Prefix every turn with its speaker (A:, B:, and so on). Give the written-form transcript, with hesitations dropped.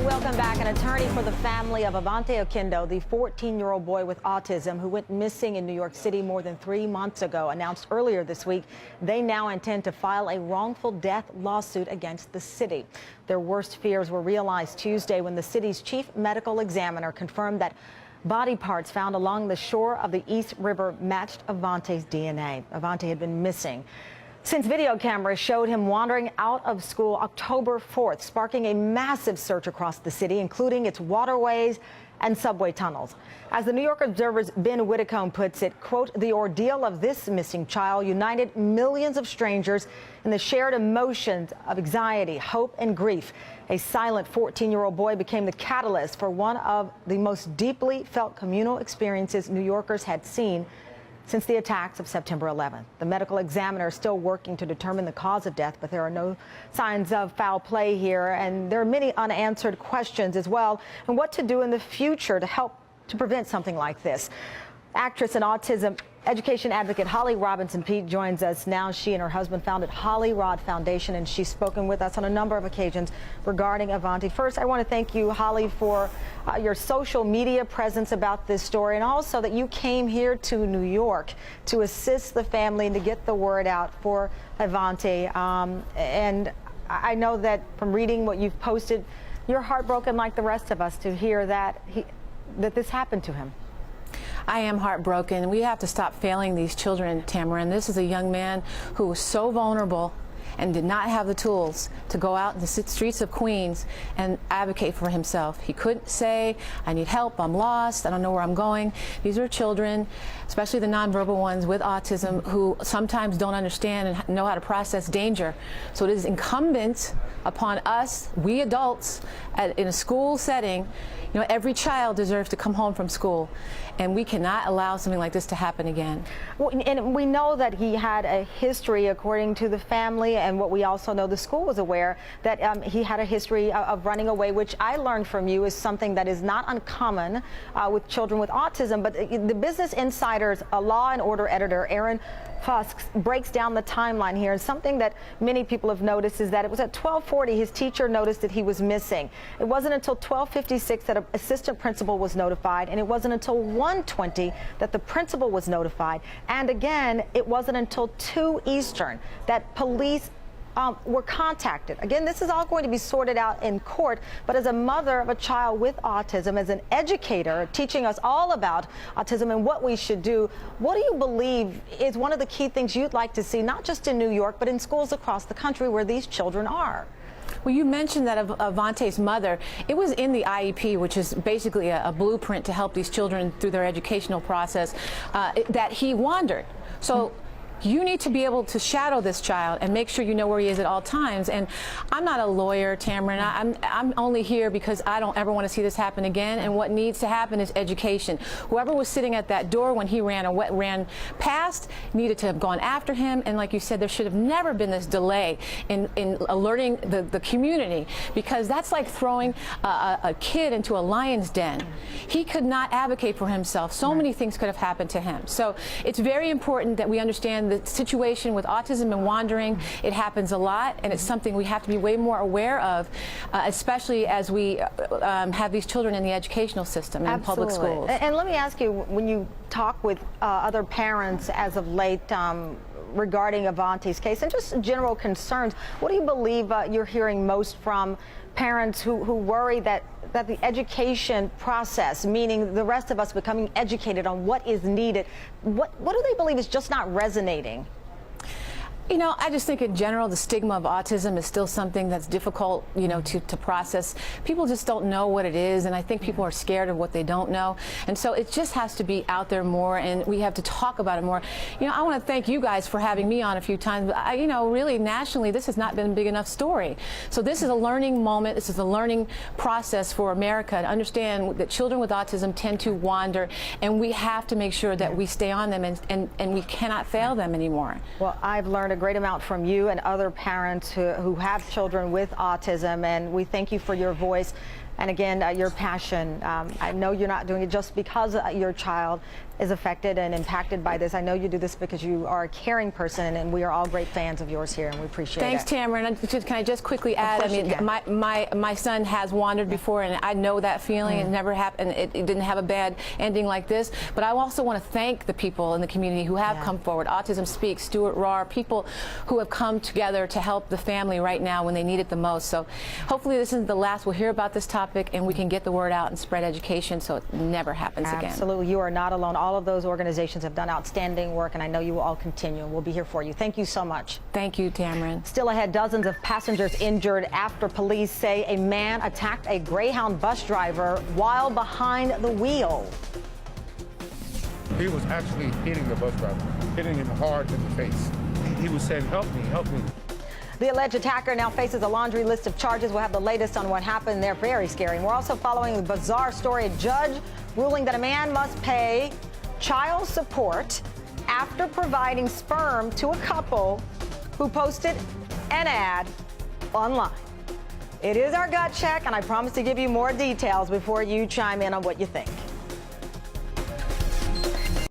A: Welcome back. An attorney for the family of Avonte Oquendo, the 14-year-old boy with autism who went missing in New York City more than 3 months ago, announced earlier this week they now intend to file a wrongful death lawsuit against the city. Their worst fears were realized Tuesday when the city's chief medical examiner confirmed that body parts found along the shore of the East River matched Avonte's DNA. Avonte had been missing since video cameras showed him wandering out of school October 4th, sparking a massive search across the city, including its waterways and subway tunnels. As the New York Observer's Ben Whitcomb puts it, quote, the ordeal of this missing child united millions of strangers in the shared emotions of anxiety, hope, and grief. A silent 14-year-old boy became the catalyst for one of the most deeply felt communal experiences New Yorkers had seen since the attacks of September 11th. The medical examiner is still working to determine the cause of death, but there are no signs of foul play here, and there are many unanswered questions as well, and what to do in the future to help to prevent something like this. Actress and autism education advocate Holly Robinson Peete joins us now. She and her husband founded Holly Rod Foundation, and she's spoken with us on a number of occasions regarding Avonte. First, I want to thank you, Holly, for your social media presence about this story, and also that you came here to New York to assist the family and to get the word out for Avonte. And I know that from reading what you've posted, you're heartbroken like the rest of us to hear that this happened to him.
B: I am heartbroken. We have to stop failing these children, Tamara. And this is a young man who was so vulnerable and did not have the tools to go out in the streets of Queens and advocate for himself. He couldn't say, I need help, I'm lost, I don't know where I'm going. These are children, especially the nonverbal ones with autism, who sometimes don't understand and know how to process danger. So it is incumbent upon us, we adults, in a school setting. You know, every child deserves to come home from school, and we cannot allow something like this to happen again.
A: Well, and we know that he had a history, according to the family, and what we also know, the school was aware that he had a history of running away, which I learned from you is something that is not uncommon with children with autism. But the Business Insider's Law and Order editor, Aaron Fusk, breaks down the timeline here, and something that many people have noticed is that it was at 12:40 his teacher noticed that he was missing. It wasn't until 12:56 that an assistant principal was notified, and it wasn't until 1:20 that the principal was notified, and again it wasn't until 2 Eastern that police were contacted. Again, this is all going to be sorted out in court, but as a mother of a child with autism, as an educator teaching us all about autism and what we should do, what do you believe is one of the key things you'd like to see, not just in New York, but in schools across the country where these children are?
B: Well, you mentioned that of Avonte's mother. It was in the IEP, which is basically a blueprint to help these children through their educational process, that he wandered. So you need to be able to shadow this child and make sure you know where he is at all times. And I'm not a lawyer, Tamara, and I'm only here because I don't ever want to see this happen again. And what needs to happen is education. Whoever was sitting at that door when he ran past needed to have gone after him. And like you said, there should have never been this delay in alerting the community, because that's like throwing a kid into a lion's den. He could not advocate for himself. So many things could have happened to him. So it's very important that we understand the situation with autism and wandering. It happens a lot, and it's something we have to be way more aware of, especially as we have these children in the educational system and public schools.
A: And let me ask you, when you talk with other parents as of late regarding Avonte's case and just general concerns, what do you believe you're hearing most from parents who worry that the education process, meaning the rest of us becoming educated on what is needed, what do they believe is just not resonating?
B: You know, I just think in general the stigma of autism is still something that's difficult, you know, to process. People just don't know what it is, and I think people are scared of what they don't know. And so it just has to be out there more, and we have to talk about it more. You know, I want to thank you guys for having me on a few times, but you know, really nationally this has not been a big enough story. So this is a learning moment. This is a learning process for America to understand that children with autism tend to wander, and we have to make sure that we stay on them, and we cannot fail them anymore.
A: Well, I've learned a great amount from you and other parents who have children with autism, and we thank you for your voice. And again, your passion, I know you're not doing it just because your child is affected and impacted by this. I know you do this because you are a caring person, and we are all great fans of yours here, and we appreciate
B: Thanks,
A: it.
B: Thanks, Tamara. Can I just quickly add, I mean, my son has wandered before, and I know that feeling. It never happened. It didn't have a bad ending like this. But I also want to thank the people in the community who have come forward. Autism Speaks, Stuart Rahr, people who have come together to help the family right now when they need it the most. So hopefully this isn't the last. We'll hear about this topic, and we can get the word out and spread education so it never happens again.
A: Absolutely. You are not alone. All of those organizations have done outstanding work, and I know you will all continue. We'll be here for you. Thank you so much.
B: Thank you, Tamron.
A: Still ahead, dozens of passengers injured after police say a man attacked a Greyhound bus driver while behind the wheel.
C: He was actually hitting the bus driver, hitting him hard in the face. He was saying, "Help me, help me."
A: The alleged attacker now faces a laundry list of charges. We'll have the latest on what happened. They're very scary. And we're also following the bizarre story. A judge ruling that a man must pay child support after providing sperm to a couple who posted an ad online. It is our gut check, and I promise to give you more details before you chime in on what you think.